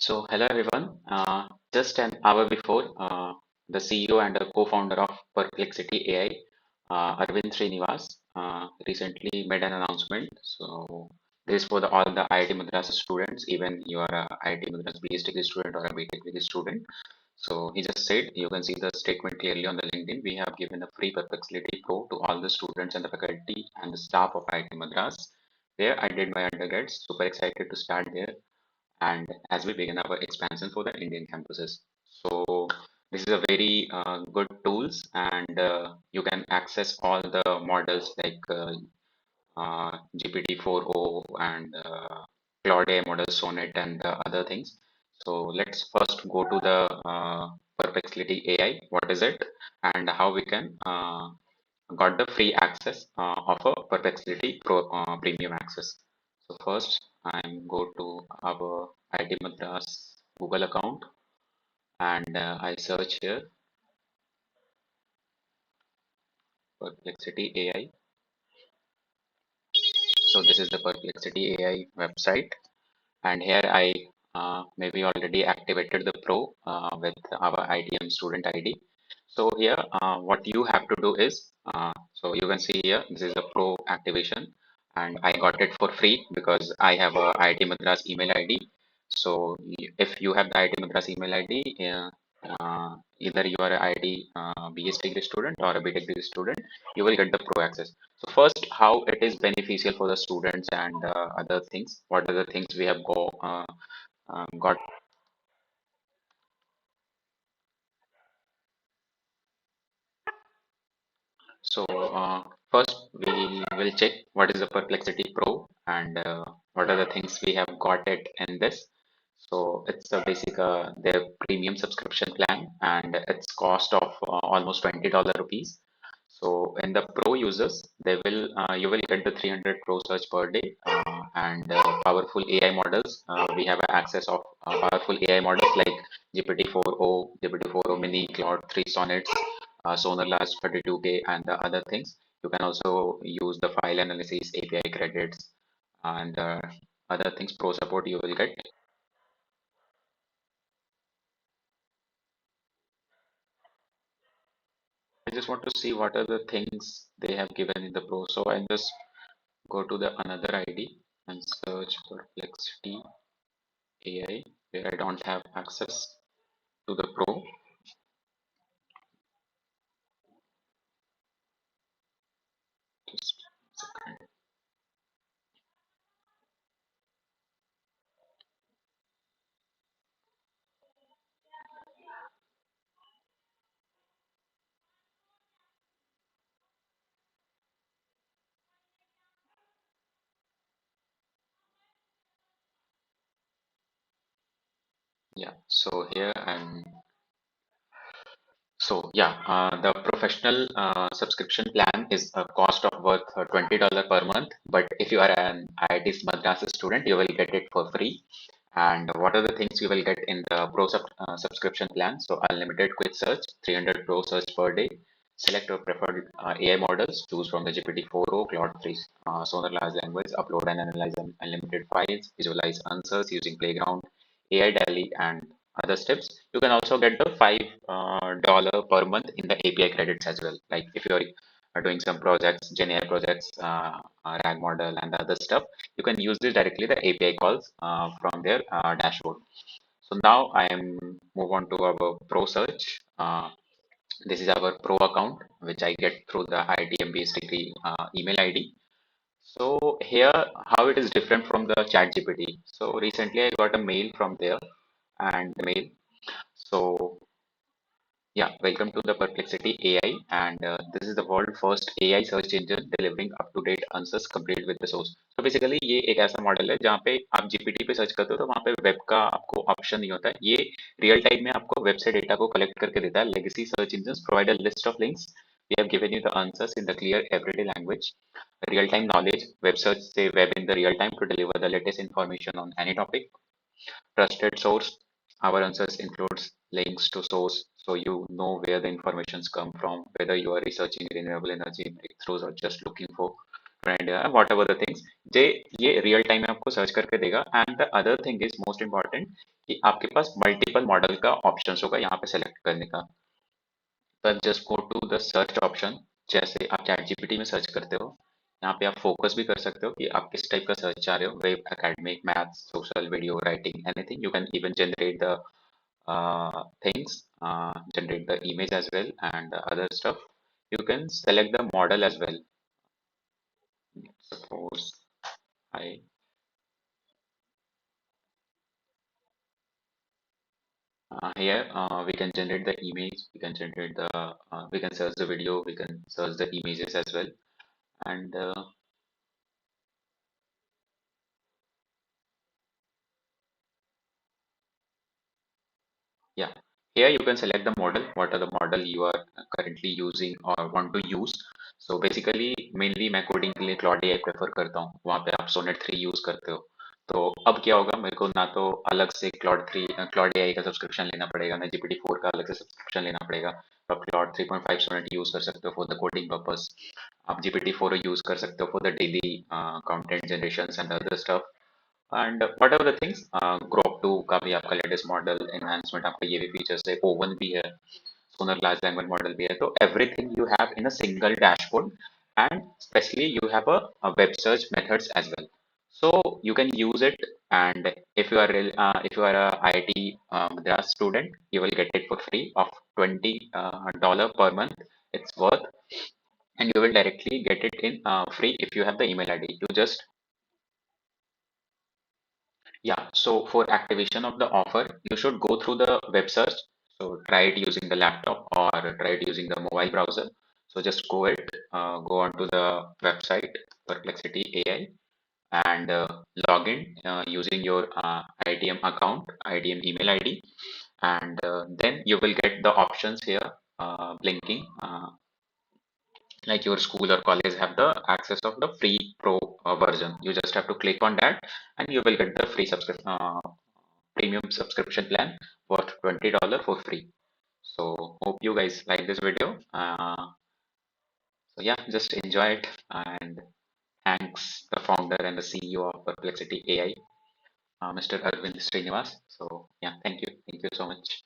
Hello everyone. Just an hour before, the CEO and the co-founder of Perplexity AI, Aravind Srinivas, recently made an announcement. This is for all the IIT Madras students, even you are a IIT Madras BS Degree student or a B.Tech degree student. So he just said, you can see the statement clearly on the LinkedIn. We have given a free Perplexity Pro to all the students and the faculty and the staff of IIT Madras. Where I did my undergrad, super excited to start there and as we begin our expansion for the Indian campuses. So this is a very good tools and you can access all the models like GPT-4o and Claude AI model, Sonnet and the other things. So let's first go to the Perplexity AI. What is it and how we can got the free access of a Perplexity Pro premium access. So first I'm go to our IIT Madras Google account and I search here Perplexity AI. So this is the Perplexity AI website and here I maybe already activated the Pro with our ITM student ID. So here what you have to do is so you can see here this is a Pro activation and I got it for free because I have a IIT Madras email ID. So if you have the IIT Madras email ID, either you are a IIT BS degree student or a B.Tech degree student, you will get the Pro access. So first, how it is beneficial for the students and other things. What are the things we have got? First, we will check what is the Perplexity Pro and what are the things we have got it in this. So it's a basic their premium subscription plan and its cost of almost $20 rupees. So in the Pro users, they will you will get the 300 Pro search per day and powerful AI models. We have access of powerful AI models like GPT-4o, GPT-4o Mini, Claude 3 Sonnets, Sonar Large 32K, and the other things. You can also use the file analysis, API credits, and other things. Pro support you will get. I just want to see what are the things they have given in the Pro. So I just go to the another ID and search Perplexity AI where I don't have access to the Pro. Just a second. Yeah, so here I'm the professional subscription plan is a cost of worth $20 per month. But if you are an IIT Madras student, you will get it for free. And what are the things you will get in the subscription plan? So unlimited quick search, 300 Pro search per day. Select your preferred AI models. Choose from the GPT-4o, Claude 3, Sonar large language. Upload and analyze unlimited files. Visualize answers using Playground, AI Daily, and other steps. You can also get the $5 per month in the API credits as well. Like if you're doing some projects, Gen AI projects, RAG model, and the other stuff, you can use this directly the API calls from their dashboard. So now I am move on to our Pro search. This is our Pro account, which I get through the IIT MBS degree email ID. So here, how it is different from the Chat GPT. So recently I got a mail from there and the mail. So yeah, welcome to the Perplexity AI, and this is the world first AI search engine delivering up-to-date answers complete with the source. तो basically ये एक ऐसा model है जहाँ पे आप GPT पे search करते हो तो वहाँ पे वेब का आपको ऑप्शन नहीं होता है. ये रियल टाइम में आपको वेब से डेटा को कलेक्ट करके देता है. Legacy search engines provide a list of links. We have given you the answers in the clear everyday language. Real-time knowledge, web search say web in the real time to deliver the latest information on any topic. Trusted source. Our answers includes links to source, so you know where the informations come from, whether you are researching renewable energy breakthroughs or just looking for friend या whatever the things, जे ये real time में आपको search करके देगा। And the other thing is most important कि आपके पास मल्टीपल मॉडल का ऑप्शन होगा यहाँ पे सेलेक्ट करने का। पर just go to the search option. जैसे आप चैट जीपीटी में सर्च करते हो, यहाँ पे आप फोकस भी कर सकते हो कि आप किस टाइप का सर्च चाह रहे हो, web, academic, maths, social, video, writing, anything. You can even generate the things, generate the image as well and the other stuff. You can select the model as well. Suppose I here we can generate the image, we can generate the we can search the video, we can search the images as well. And yeah, here you can select the model, what are the model you are currently using or want to use. So basically mainly मैं coding के लिए Claude AI prefer करता हूँ, वहाँ पे आप sonnet 3 use करते हो। तो अब क्या होगा, मेरे को ना तो अलग से क्लॉड एआई का सब्सक्रिप्शन लेना पड़ेगा, ना जीपीटी 4 का अलग से सब्सक्रिप्शन लेना पड़ेगा। आप क्लॉड 3.5 सोनेट यूज कर सकते हो फॉर द कोडिंग पर्पस। आप जीपीटी 4 यूज कर सकते हो for the daily content generation and other stuff. And what ever the things, Grok 2 का भी आपका लेटेस्ट मॉडल एनहांसमेंट, आपका ये भी फीचर्स है, ओवन भी है, सोनर लार्ज लैंग्वेज मॉडल भी है। तो everything you have in a single dashboard. And specially you have a web search methods as well, so you can use it. And if you are a IIT Madras student, you will get it for free of $20 per month. It's worth, and you will directly get it in free if you have the email ID. You just Yeah, so for activation of the offer, you should go through the web search. So try it using the laptop or try it using the mobile browser. So just go onto the website Perplexity AI and log in using your ITM account, ITM email ID, and then you will get the options here blinking. Like your school or college have the access of the free pro version. You just have to click on that and you will get the free subscription premium subscription plan worth $20 for free. So hope you guys like this video. So yeah, just enjoy it, and thanks the founder and the CEO of Perplexity AI, Mr. Aravind Srinivas. So yeah, thank you so much.